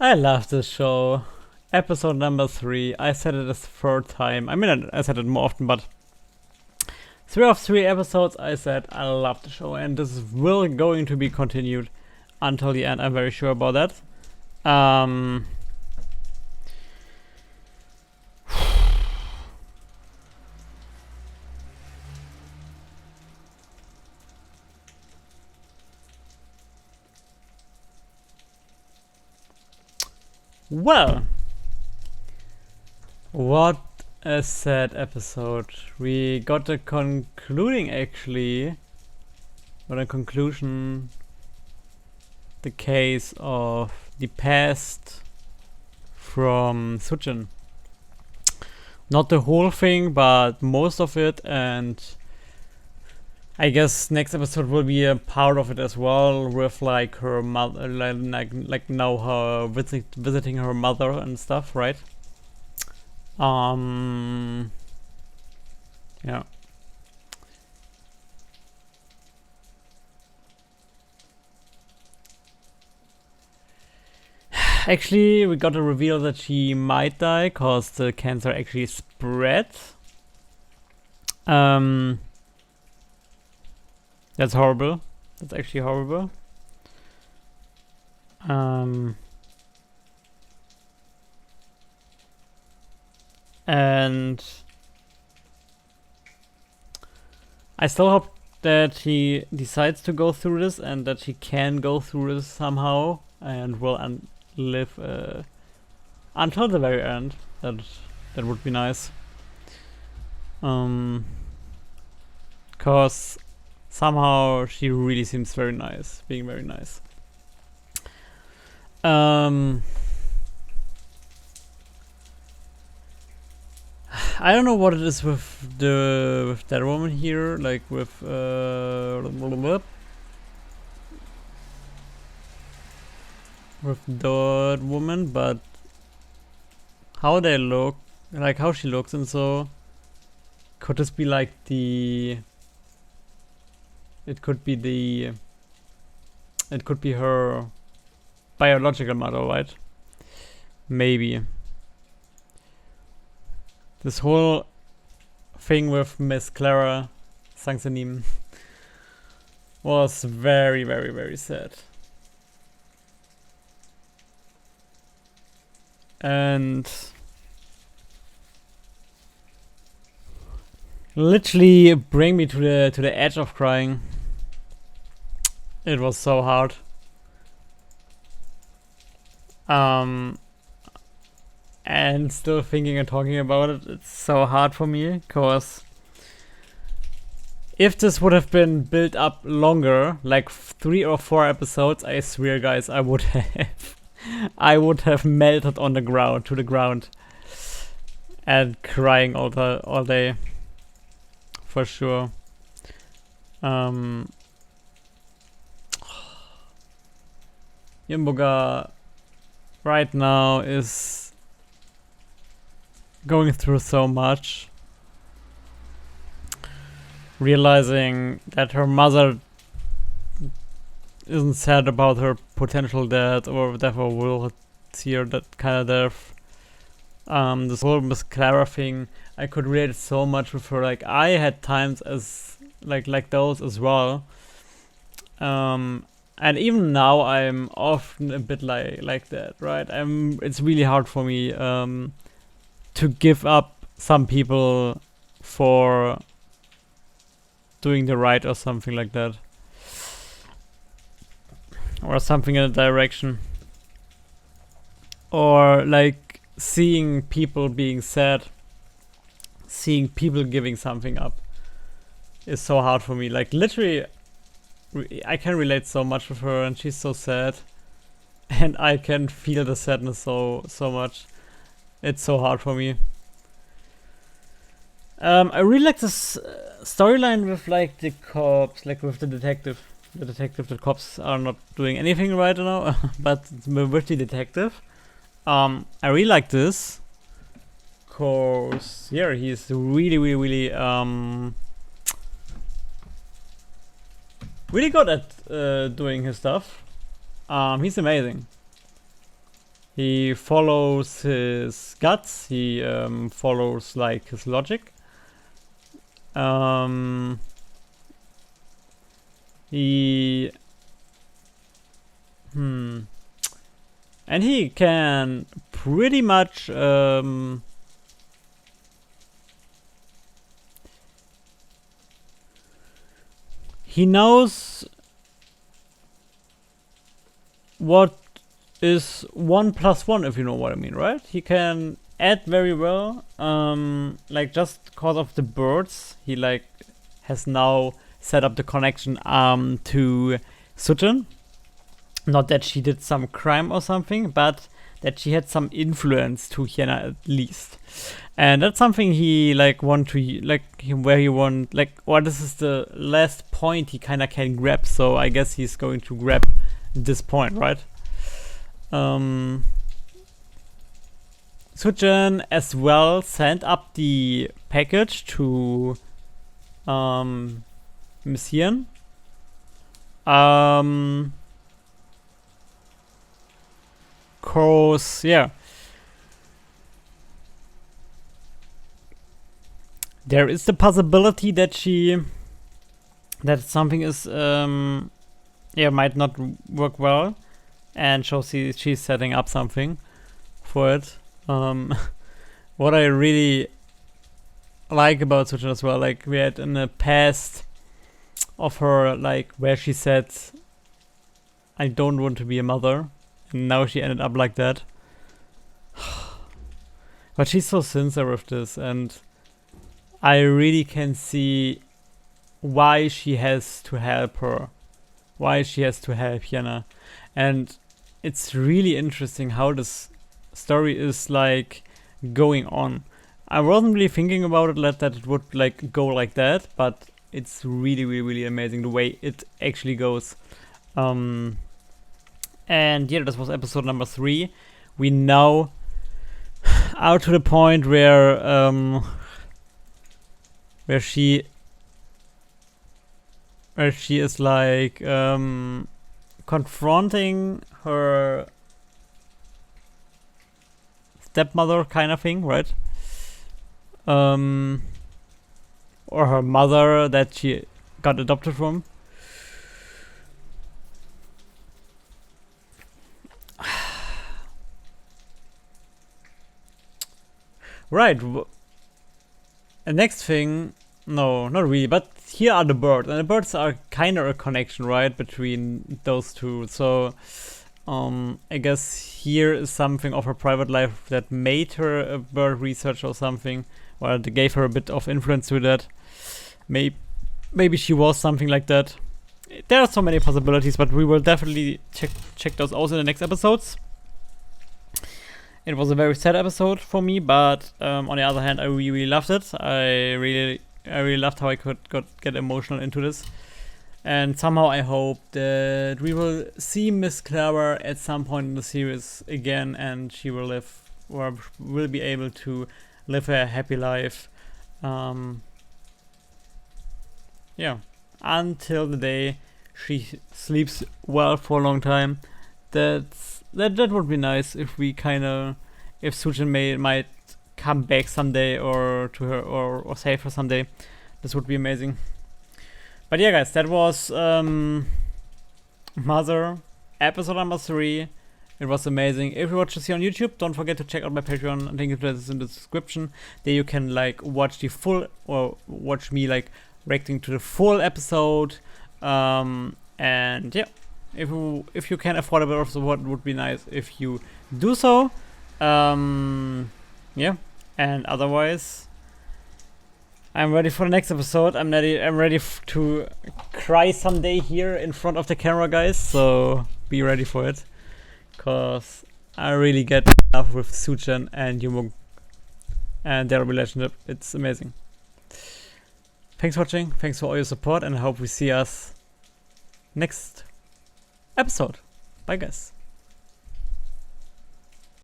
I love this show. Episode number 3. I said it a third time. I mean, I said it more often, but 3 of 3 episodes I said I love the show, and this is really going to be continued until the end. I'm very sure about that. Well, what a sad episode. We got a concluding, actually, or a conclusion, the case of the past from Sujin. Not the whole thing, but most of it, and I guess next episode will be a part of it as well, with like her mother, like now her visiting her mother and stuff, right? Yeah. Actually, we got a reveal that she might die because the cancer actually spread. That's horrible. That's actually horrible. And I still hope that he decides to go through this and that he can go through this somehow and will live until the very end. That would be nice. Cause somehow she really seems very nice, being very nice. I don't know what it is with that woman here, like with that woman, but how they look, like how she looks, and so could this be like it could be her biological mother, right? Maybe. This whole thing with Miss Clara Sangsanim was very, very, very sad. And literally bring me to the edge of crying. It was so hard. And still thinking and talking about it, it's so hard for me, cause if this would have been built up longer, like 3 or 4 episodes, I swear, guys, I would have melted on the ground, to the ground, and crying all day, for sure. Yimbuga right now is going through so much, realizing that her mother isn't sad about her potential death, or therefore will see her that kind of death. This whole Miss Clara thing, I could relate so much with her. Like, I had times as like those as well. And even now I'm often a bit like that, right? It's really hard for me to give up some people for doing the right or something like that, or something in a direction, or like seeing people being sad, seeing people giving something up is so hard for me. Like, literally, I can relate so much with her, and she's so sad, and I can feel the sadness so much. It's so hard for me. I really like this storyline with like the cops, like with the detective. The cops are not doing anything right now, but with the detective, I really like this, cause yeah, he's really really good at doing his stuff. He's amazing. He follows his guts. He follows like his logic. He and he can pretty much he knows what is 1 plus 1, if you know what I mean, right? He can add very well. Like just cause of the birds, he like has now set up the connection to Sutton. Not that she did some crime or something, but that she had some influence to Hyena at least. And that's something he like want to like where he want like, or this is the last point he kind of can grab. So I guess he's going to grab this point, right? Sutton as well sent up the package to Miss Hien. Cause yeah, there is the possibility that something is might not work well, and so she's setting up something for it. What I really like about Sutton as well, like we had in the past of her, like where she said, "I don't want to be a mother," and now she ended up like that. But she's so sincere with this, and I really can see why she has to help her, why she has to help Hyena, and it's really interesting how this story is like going on. I wasn't really thinking about it that it would like go like that, but it's really, really, really amazing the way it actually goes. And yeah, this was episode number 3. We now are to the point where she is like confronting her stepmother kind of thing, right? Or her mother that she got adopted from. Right. The next thing, no, not really, but here are the birds, and the birds are kind of a connection, right, between those two. So, I guess here is something of her private life that made her a bird researcher or something, or that gave her a bit of influence to that. Maybe she was something like that. There are so many possibilities, but we will definitely check those out in the next episodes. It was a very sad episode for me, but on the other hand, I really loved it. I really loved how I could get emotional into this, and somehow I hope that we will see Miss Clara at some point in the series again, and she will live or will be able to live a happy life. Yeah, until the day she sleeps well for a long time. That would be nice if we if Sutton might come back someday or to her or save her someday. This would be amazing. But yeah, guys, that was Mother episode number 3. It was amazing. If you watch this here on YouTube, don't forget to check out my Patreon. Link to this in the description. There you can like watch the full or watch me like reacting to the full episode. And yeah. If you can afford a bit of support, it would be nice if you do so. Yeah, and otherwise, I'm ready for the next episode. I'm ready to cry someday here in front of the camera, guys. So be ready for it, cause I really get enough with Sutton and Yumung and their relationship. It's amazing. Thanks for watching. Thanks for all your support, and I hope we see us next episode. Bye, guys.